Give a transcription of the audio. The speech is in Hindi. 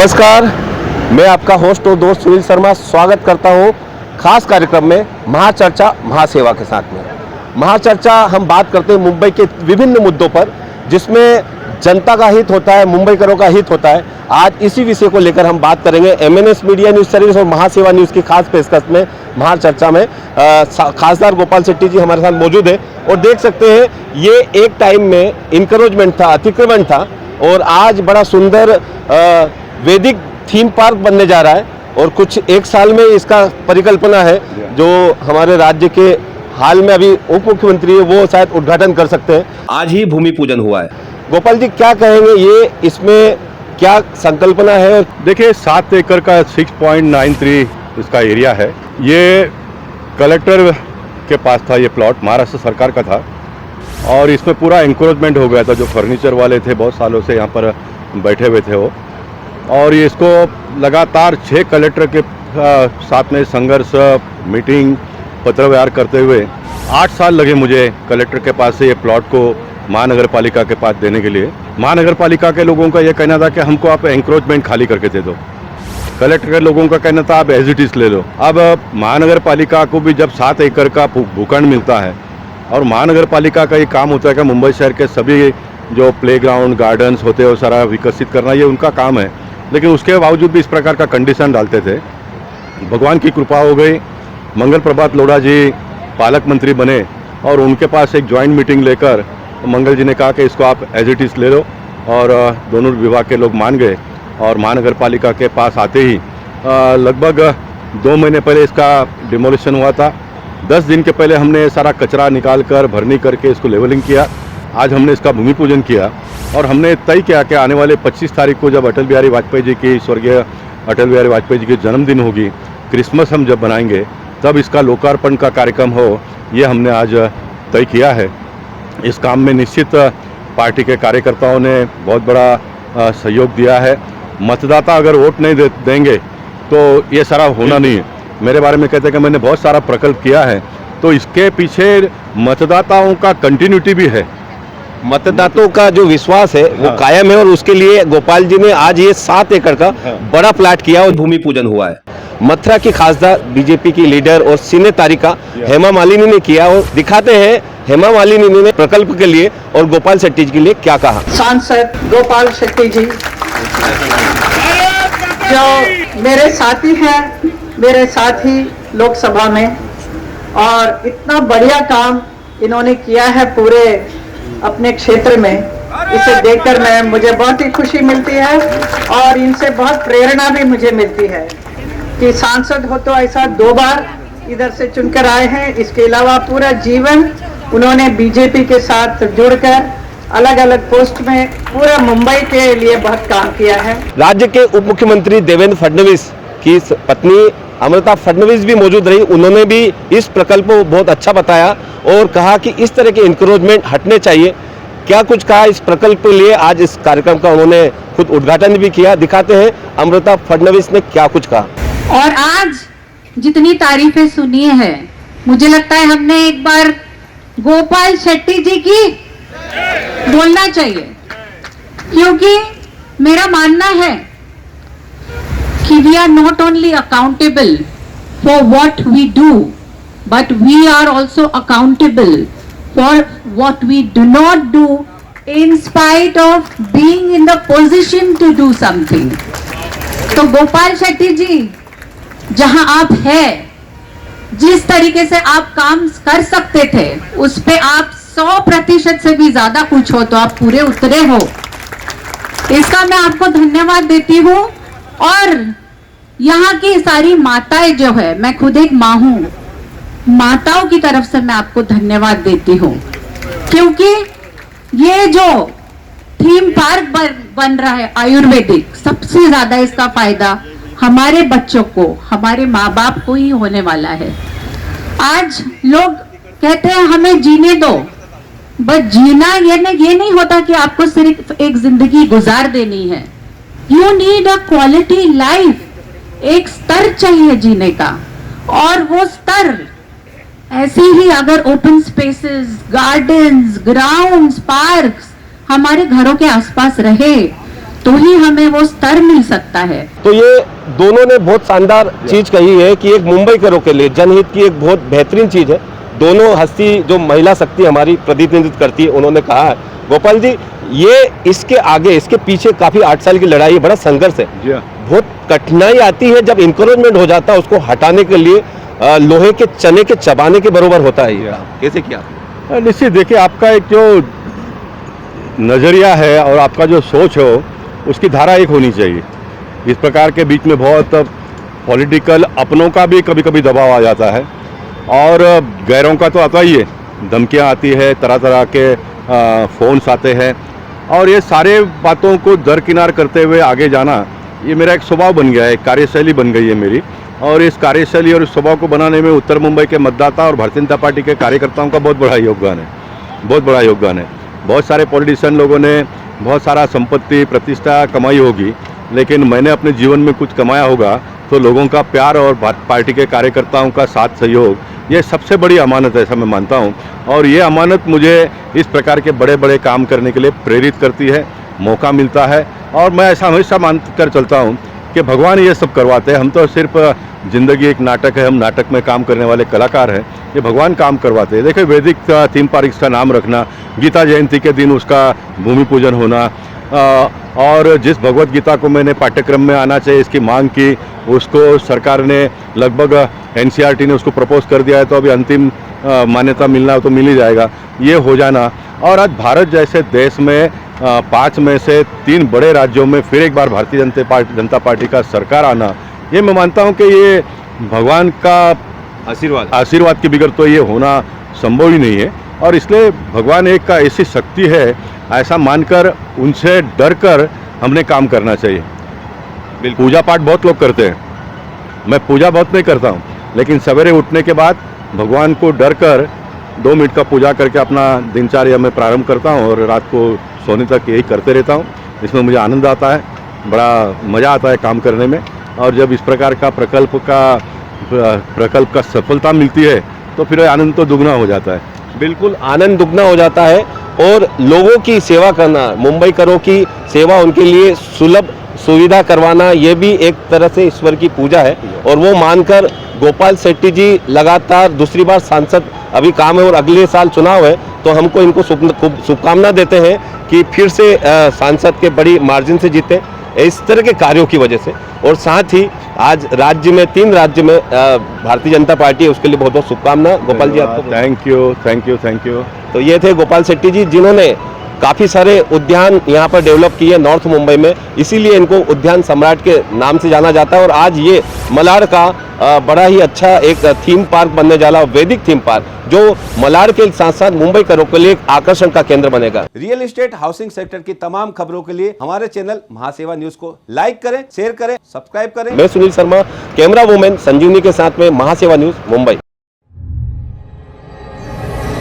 नमस्कार, मैं आपका होस्ट और दोस्त सुनील शर्मा स्वागत करता हूं खास कार्यक्रम में महाचर्चा महासेवा के साथ में। महाचर्चा हम बात करते हैं मुंबई के विभिन्न मुद्दों पर, जिसमें जनता का हित होता है, मुंबईकरों का हित होता है। आज इसी विषय को लेकर हम बात करेंगे एमएनएस मीडिया न्यूज़ सर्विस और महासेवा न्यूज़ की खास पेशकश में महाचर्चा में। खासदार गोपाल शेट्टी जी हमारे साथ मौजूद है और देख सकते हैं ये एक टाइम में इंकरेजमेंट था, अतिक्रमण था और आज बड़ा सुंदर वैदिक थीम पार्क बनने जा रहा है और कुछ एक साल में इसका परिकल्पना है। जो हमारे राज्य के हाल में अभी उप मुख्यमंत्री है वो शायद उद्घाटन कर सकते हैं। आज ही भूमि पूजन हुआ है। गोपाल जी क्या कहेंगे, ये इसमें क्या संकल्पना है? देखिए 7 एकड़ का 6.93 इसका एरिया है। ये कलेक्टर के पास था, ये प्लॉट महाराष्ट्र सरकार का था और इसमें पूरा इंक्रोचमेंट हो गया था। जो फर्नीचर वाले थे बहुत सालों से यहाँ पर बैठे हुए थे वो, और ये इसको लगातार 6 कलेक्टर के साथ में संघर्ष, मीटिंग, पत्र व्यवहार करते हुए 8 साल लगे मुझे कलेक्टर के पास से ये प्लॉट को महानगर पालिका के पास देने के लिए। महानगर पालिका के लोगों का ये कहना था कि हमको आप एंक्रोचमेंट खाली करके दे दो। कलेक्टर के लोगों का कहना था आप एज इट इज ले लो। अब महानगर पालिका को भी जब 7 एकड़ का भूखंड मिलता है और महानगर पालिका का ये काम होता है कि मुंबई शहर के सभी जो प्लेग्राउंड, गार्डन्स होते हैं वो सारा विकसित करना, ये उनका काम है। लेकिन उसके बावजूद भी इस प्रकार का कंडीशन डालते थे। भगवान की कृपा हो गई, मंगल प्रभात लोढ़ा जी पालक मंत्री बने और उनके पास एक ज्वाइंट मीटिंग लेकर मंगल जी ने कहा कि इसको आप एज इट इज़ ले लो, और दोनों विभाग के लोग मान गए। और महानगर पालिका के पास आते ही लगभग 2 महीने पहले इसका डिमोलिशन हुआ था। 10 दिन के पहले हमने सारा कचरा निकाल कर भरनी करके इसको लेवलिंग किया। आज हमने इसका भूमि पूजन किया और हमने तय किया कि आने वाले 25 तारीख को जब अटल बिहारी वाजपेयी जी की, स्वर्गीय अटल बिहारी वाजपेयी जी की जन्मदिन होगी, क्रिसमस हम जब बनाएंगे, तब इसका लोकार्पण का कार्यक्रम हो, ये हमने आज तय किया है। इस काम में निश्चित पार्टी के कार्यकर्ताओं ने बहुत बड़ा सहयोग दिया है। मतदाता अगर वोट नहीं देंगे तो ये सारा होना नहीं है। मेरे बारे में कहते हैं कि मैंने बहुत सारा प्रकल्प किया है, तो इसके पीछे मतदाताओं का कंटिन्यूटी भी है। मतदाताओं का जो विश्वास है वो कायम है और उसके लिए गोपाल जी ने आज ये 7 एकड़ का बड़ा प्लाट किया और भूमि पूजन हुआ है। मथुरा की खासदार बीजेपी की लीडर और सीने तारिका हेमा मालिनी ने किया और दिखाते हैं हेमा मालिनी ने प्रकल्प के लिए और गोपाल शेट्टी जी के लिए क्या कहा। सांसद गोपाल शेट्टी जी जो मेरे साथी हैं, मेरे साथ ही लोकसभा में, और इतना बढ़िया काम इन्होंने किया है पूरे अपने क्षेत्र में, इसे देखकर मुझे बहुत ही खुशी मिलती है और इनसे बहुत प्रेरणा भी मुझे मिलती है कि सांसद हो तो ऐसा 2 बार इधर से चुनकर आए हैं। इसके अलावा पूरा जीवन उन्होंने बीजेपी के साथ जुड़कर अलग अलग पोस्ट में पूरा मुंबई के लिए बहुत काम किया है। राज्य के उप मुख्यमंत्री देवेंद्र फडणवीस की पत्नी अमृता फडणवीस भी मौजूद रही। उन्होंने भी इस प्रकल्प को बहुत अच्छा बताया और कहा कि इस तरह के इंक्रोचमेंट हटने चाहिए। क्या कुछ कहा इस प्रकल्प के लिए? आज इस कार्यक्रम का उन्होंने खुद उद्घाटन भी किया। दिखाते हैं अमृता फडणवीस ने क्या कुछ कहा। और आज जितनी तारीफें सुनी है, मुझे लगता है हमने एक बार गोपाल शेट्टी जी की बोलना चाहिए, क्योंकि मेरा मानना है कि we are not only accountable for what we do, but we are also accountable for what we do not do in spite of being in the position to do something. तो गोपाल शेट्टी जी, जहां आप हैं, जिस तरीके से आप काम कर सकते थे, उस पे आप 100% से भी ज्यादा कुछ हो तो आप पूरे उतरे हो। इसका मैं आपको धन्यवाद देती हूँ। और यहाँ की सारी माताएं जो है, मैं खुद एक माँ हूँ, माताओं की तरफ से मैं आपको धन्यवाद देती हूँ, क्योंकि ये जो थीम पार्क बन रहा है आयुर्वेदिक, सबसे ज्यादा इसका फायदा हमारे बच्चों को, हमारे माँ बाप को ही होने वाला है। आज लोग कहते हैं हमें जीने दो, बट जीना ये नहीं होता कि आपको सिर्फ एक जिंदगी गुजार देनी है। You need a quality life. एक स्तर चाहिए जीने का, और वो स्तर ऐसे ही अगर open spaces, gardens, grounds, parks हमारे घरों के आसपास रहे तो ही हमें वो स्तर मिल सकता है। तो ये दोनों ने बहुत शानदार चीज कही है कि एक मुंबई करो के लिए जनहित की एक बहुत बेहतरीन चीज है। दोनों हस्ती जो महिला शक्ति हमारी प्रतिनिधित्व करती है, उन्होंने कहा है गोपाल जी, ये इसके आगे इसके पीछे काफी 8 साल की लड़ाई, बड़ा संघर्ष है, बहुत कठिनाई आती है जब इंक्रोचमेंट हो जाता है, उसको हटाने के लिए लोहे के चने के चबाने के बराबर होता है। ये कैसे किया? निश्चित, देखिए आपका एक जो नज़रिया है और आपका जो सोच हो उसकी धारा एक होनी चाहिए। इस प्रकार के बीच में बहुत पॉलिटिकल अपनों का भी कभी कभी दबाव आ जाता है और गैरों का तो आता ही है, धमकियाँ आती है, तरह तरह के फ़ोन्स आते हैं और ये सारे बातों को दरकिनार करते हुए आगे जाना, ये मेरा एक स्वभाव बन गया है, एक कार्यशैली बन गई है मेरी। और इस कार्यशैली और इस स्वभाव को बनाने में उत्तर मुंबई के मतदाता और भारतीय जनता पार्टी के कार्यकर्ताओं का बहुत बड़ा योगदान है, बहुत बड़ा योगदान है। बहुत सारे पॉलिटिशियन लोगों ने बहुत सारा संपत्ति प्रतिष्ठा कमाई होगी, लेकिन मैंने अपने जीवन में कुछ कमाया होगा तो लोगों का प्यार और पार्टी के कार्यकर्ताओं का साथ सहयोग, ये सबसे बड़ी अमानत है, ऐसा मैं मानता हूँ। और ये अमानत मुझे इस प्रकार के बड़े बड़े काम करने के लिए प्रेरित करती है, मौका मिलता है। और मैं ऐसा हमेशा मान कर चलता हूँ कि भगवान ये सब करवाते हैं, हम तो सिर्फ ज़िंदगी एक नाटक है, हम नाटक में काम करने वाले कलाकार हैं, ये भगवान काम करवाते हैं। देखिए वैदिक थीम पार्क का नाम रखना, गीता जयंती के दिन उसका भूमि पूजन होना, और जिस भगवत गीता को मैंने पाठ्यक्रम में आना चाहिए इसकी मांग की, उसको सरकार ने लगभग एनसीईआरटी ने उसको प्रपोज कर दिया है, तो अभी अंतिम मान्यता मिलना तो मिल ही जाएगा, ये हो जाना। और आज भारत जैसे देश में 5 में से 3 बड़े राज्यों में फिर एक बार भारतीय जनता पार्टी का सरकार आना, ये मैं मानता हूँ कि ये भगवान का आशीर्वाद के बगैर तो ये होना संभव ही नहीं है। और इसलिए भगवान एक का ऐसी शक्ति है, ऐसा मानकर उनसे डर कर हमने काम करना चाहिए। पूजा पाठ बहुत लोग करते हैं, मैं पूजा बहुत नहीं करता हूँ, लेकिन सवेरे उठने के बाद भगवान को डर कर 2 मिनट का पूजा करके अपना दिनचर्या में प्रारंभ करता हूँ और रात को सोने तक यही करते रहता हूँ। इसमें मुझे आनंद आता है, बड़ा मज़ा आता है काम करने में। और जब इस प्रकार का प्रकल्प का सफलता मिलती है तो फिर आनंद तो दुगना हो जाता है। बिल्कुल, आनंद दुगना हो जाता है। और लोगों की सेवा करना, मुंबई करो की सेवा उनके लिए सुलभ सुविधा करवाना, ये भी एक तरह से ईश्वर की पूजा है। और वो मानकर गोपाल शेट्टी जी लगातार दूसरी बार सांसद अभी काम है और अगले साल चुनाव है, तो हमको इनको शुभकामना देते हैं कि फिर से सांसद के बड़ी मार्जिन से जीते इस तरह के कार्यों की वजह से। और साथ ही आज राज्य में 3 राज्य में भारतीय जनता पार्टी है, उसके लिए बहुत बहुत शुभकामना गोपाल जी आपको। Thank you. तो ये थे गोपाल शेट्टी जी, जिन्होंने काफ़ी सारे उद्यान यहाँ पर डेवलप किए नॉर्थ मुंबई में, इसीलिए इनको उद्यान सम्राट के नाम से जाना जाता है। और आज ये मलाड का बड़ा ही अच्छा एक थीम पार्क बनने जा रहा है, वैदिक थीम पार्क, जो मलाड के साथ साथ मुंबई करो के लिए एक आकर्षण का केंद्र बनेगा। रियल एस्टेट हाउसिंग सेक्टर की तमाम खबरों के लिए हमारे चैनल महासेवा न्यूज को लाइक करें, शेयर करें, सब्सक्राइब करें। मैं सुनील शर्मा, कैमरा वुमेन संजीवनी के साथ में महासेवा न्यूज मुंबई।